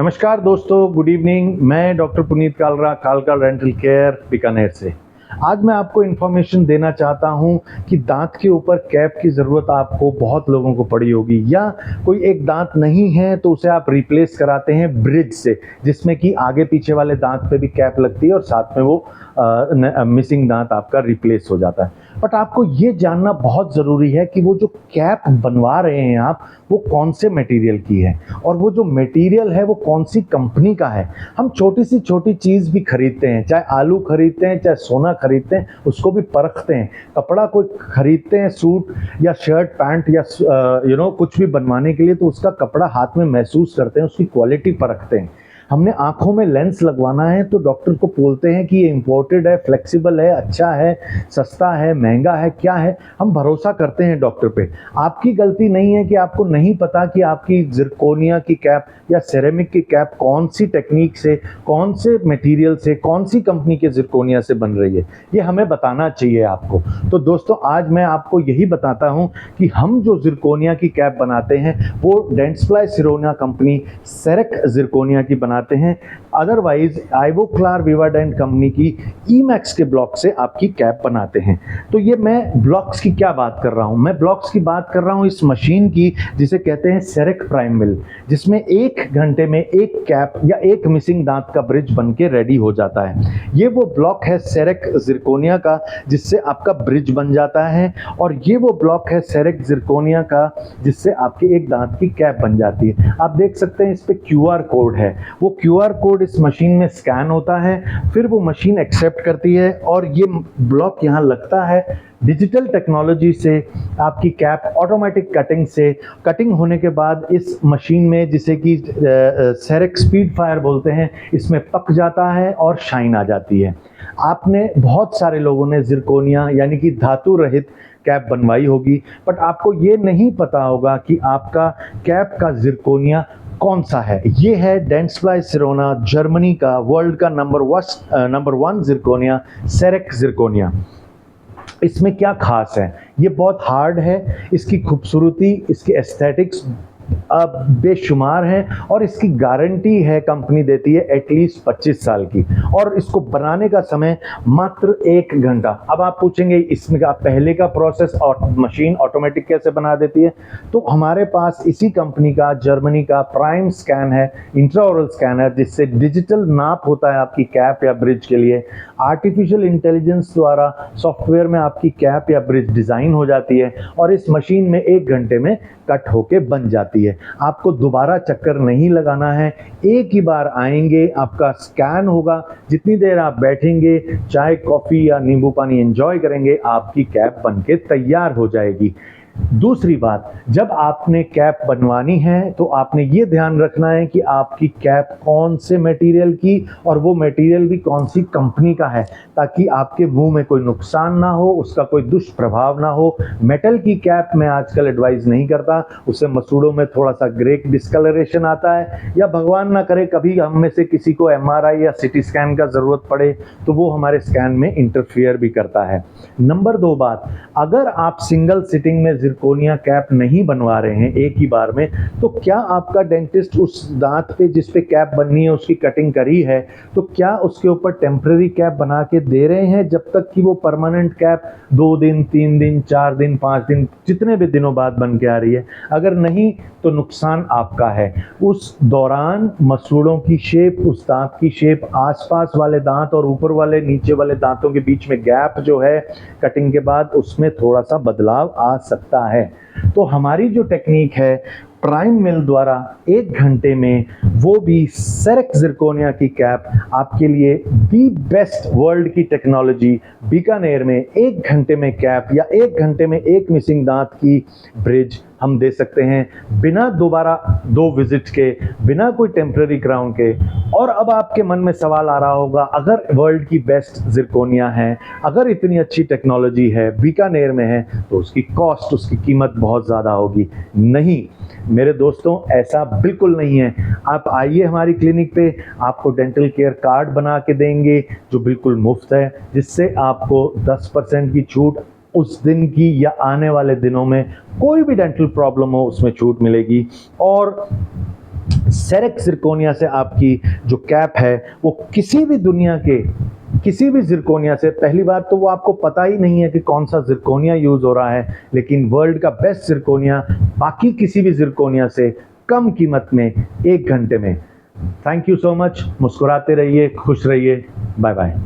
नमस्कार दोस्तों, good evening. मैं डॉक्टर पुनीत कालरा, कालका डेंटल केयर बीकानेर से। आज मैं आपको इन्फॉर्मेशन देना चाहता हूं कि दांत के ऊपर कैप की ज़रूरत आपको बहुत लोगों को पड़ी होगी, या कोई एक दांत नहीं है तो उसे आप रिप्लेस कराते हैं ब्रिज से, जिसमें कि आगे पीछे वाले दांत पे भी कैप लगती है और साथ में वो मिसिंग दांत आपका रिप्लेस हो जाता है। बट आपको ये जानना बहुत ज़रूरी है कि वो जो कैप बनवा रहे हैं आप, वो कौन से मटेरियल की है और वो जो मटेरियल है वो कौन सी कंपनी का है। हम छोटी सी छोटी चीज़ भी खरीदते हैं, चाहे आलू खरीदते हैं, चाहे सोना खरीदते हैं, उसको भी परखते हैं। कपड़ा कोई खरीदते हैं, सूट या शर्ट पैंट या कुछ भी बनवाने के लिए, तो उसका कपड़ा हाथ में महसूस करते हैं, उसकी क्वालिटी परखते हैं। हमने आँखों में लेंस लगवाना है तो डॉक्टर को बोलते हैं कि ये इम्पोर्टेड है, फ्लेक्सिबल है, अच्छा है, सस्ता है, महंगा है, क्या है। हम भरोसा करते हैं डॉक्टर पे। आपकी गलती नहीं है कि आपको नहीं पता कि आपकी ज़िरकोनिया की कैप या सेरेमिक की कैप कौन सी टेक्निक से, कौन से मटेरियल से, कौन सी कंपनी के ज़िरकोनिया से बन रही है। ये हमें बताना चाहिए आपको। तो दोस्तों, आज मैं आपको यही बताता हूँ कि हम जो ज़िरकोनिया की कैप बनाते हैं वो डेंटस्प्लाई सिरोना कंपनी सेरेक ज़िरकोनिया की बनाते हैं। अदरवाइज आइवोक्लार विवाडेंट कंपनी की ईमैक्स के ब्लॉक से आपकी कैप बनाते हैं। तो ये मैं ब्लॉक्स की क्या बात कर रहा हूँ, मैं ब्लॉक्स की बात कर रहा हूँ इस मशीन की जिसे कहते हैं सेरेक प्राइम मिल, जिसमें 1 घंटे में एक कैप या एक मिसिंग दांत का ब्रिज बन के रेडी हो जाता है। ये वो ब्लॉक है सेरेक ज़िरकोनिया का जिससे आपका ब्रिज बन जाता है, और ये वो ब्लॉक है सेरेक ज़िरकोनिया का जिससे आपके एक दांत की कैप बन जाती है। आप देख सकते हैं इस पे QR कोड है। वो QR कोड इस मशीन में स्कैन होता है, फिर वो मशीन एक्सेप्ट करती है और ये ब्लॉक यहाँ लगता है। डिजिटल टेक्नोलॉजी से आपकी कैप ऑटोमेटिक कटिंग होने के बाद इस मशीन में, जिसे कि सेरेक स्पीड फायर बोलते हैं, इसमें पक जाता है और शाइन आ जाती है। आपने बहुत सारे लोगों ने ज़िरकोनिया यानी कि धातु रहित कैप बनवाई होगी, बट आपको ये नहीं पता होगा कि आपका कैप का ज़िरकोनिया कौन सा है। ये है डेंटस्प्लाई सिरोना, जर्मनी का, वर्ल्ड का नंबर 1 ज़िरकोनिया, सेरेक ज़िरकोनिया। इसमें क्या खास है? ये बहुत हार्ड है, इसकी खूबसूरती, इसकी एस्थेटिक्स बेशुमार हैं, और इसकी गारंटी है, कंपनी देती है एटलीस्ट 25 साल की, और इसको बनाने का समय मात्र 1 घंटा। अब आप पूछेंगे इसमें का पहले का प्रोसेस और मशीन ऑटोमेटिक कैसे बना देती है? तो हमारे पास इसी कंपनी का, जर्मनी का प्राइम स्कैन है, इंट्राओरल स्कैनर, जिससे डिजिटल नाप होता है आपकी कैप या ब्रिज के लिए। आर्टिफिशियल इंटेलिजेंस द्वारा सॉफ्टवेयर में आपकी कैप या ब्रिज डिज़ाइन हो जाती है और इस मशीन में 1 घंटे में कट होके बन जाती है। आपको दोबारा चक्कर नहीं लगाना है, एक ही बार आएंगे, आपका स्कैन होगा, जितनी देर आप बैठेंगे, चाय कॉफ़ी या नींबू पानी एंजॉय करेंगे, आपकी कैप बनके तैयार हो जाएगी। दूसरी बात, जब आपने कैप बनवानी है तो आपने ये ध्यान रखना है कि आपकी कैप कौन से मटेरियल की, और वो मटेरियल भी कौन सी कंपनी का है, ताकि आपके मुंह में कोई नुकसान ना हो, उसका कोई दुष्प्रभाव ना हो। मेटल की कैप मैं आजकल एडवाइस नहीं करता, उससे मसूड़ों में थोड़ा सा ग्रे डिस्कलरेशन आता है, या भगवान ना करे कभी हम में से किसी को MRI या CT स्कैन का ज़रूरत पड़े तो वो हमारे स्कैन में इंटरफियर भी करता है। नंबर 2 बात, अगर आप सिंगल सिटिंग में ज़िरकोनिया कैप नहीं बनवा रहे हैं एक ही बार में, तो क्या आपका डेंटिस्ट उस दांत पे जिस पे कैप बननी है उसकी कटिंग करी है, तो क्या उसके ऊपर टेम्परेरी कैप बना के दे रहे हैं जब तक कि वो परमानेंट कैप 2 दिन, 3 दिन, 4 दिन, 5 दिन, जितने भी दिनों बाद बन के आ रही है? अगर नहीं तो नुकसान आपका है। उस दौरान मसूड़ों की शेप, उस दांत की शेप, आसपास वाले दांत और ऊपर वाले नीचे वाले दांतों के बीच में गैप जो है कटिंग के बाद, उसमें थोड़ा सा बदलाव आ सकता है। तो हमारी जो टेक्निक है प्राइम मिल द्वारा 1 घंटे में, वो भी सेरेक ज़िरकोनिया की कैप आपके लिए दी बेस्ट वर्ल्ड की टेक्नोलॉजी, बीकानेर में 1 घंटे में कैप या 1 घंटे में एक मिसिंग दांत की ब्रिज हम दे सकते हैं, बिना दोबारा 2 विजिट के, बिना कोई टेम्परेरी क्राउन के। और अब आपके मन में सवाल आ रहा होगा, अगर वर्ल्ड की बेस्ट ज़िरकोनिया है, अगर इतनी अच्छी टेक्नोलॉजी है, बीकानेर में है, तो उसकी कॉस्ट, उसकी कीमत बहुत ज़्यादा होगी। नहीं मेरे दोस्तों, ऐसा बिल्कुल नहीं है। आप आइए हमारी क्लिनिक पे, आपको डेंटल केयर कार्ड बना के देंगे जो बिल्कुल मुफ्त है, जिससे आपको 10% की छूट उस दिन की या आने वाले दिनों में कोई भी डेंटल प्रॉब्लम हो उसमें छूट मिलेगी। और सेरेक जिरकोनिया से आपकी जो कैप है वो किसी भी दुनिया के किसी भी जिरकोनिया से, पहली बात तो वो आपको पता ही नहीं है कि कौन सा जिरकोनिया यूज हो रहा है, लेकिन वर्ल्ड का बेस्ट जिरकोनिया बाकी किसी भी जिरकोनिया से कम कीमत में 1 घंटे में। Thank you so much. मुस्कुराते रहिए, खुश रहिए। Bye bye.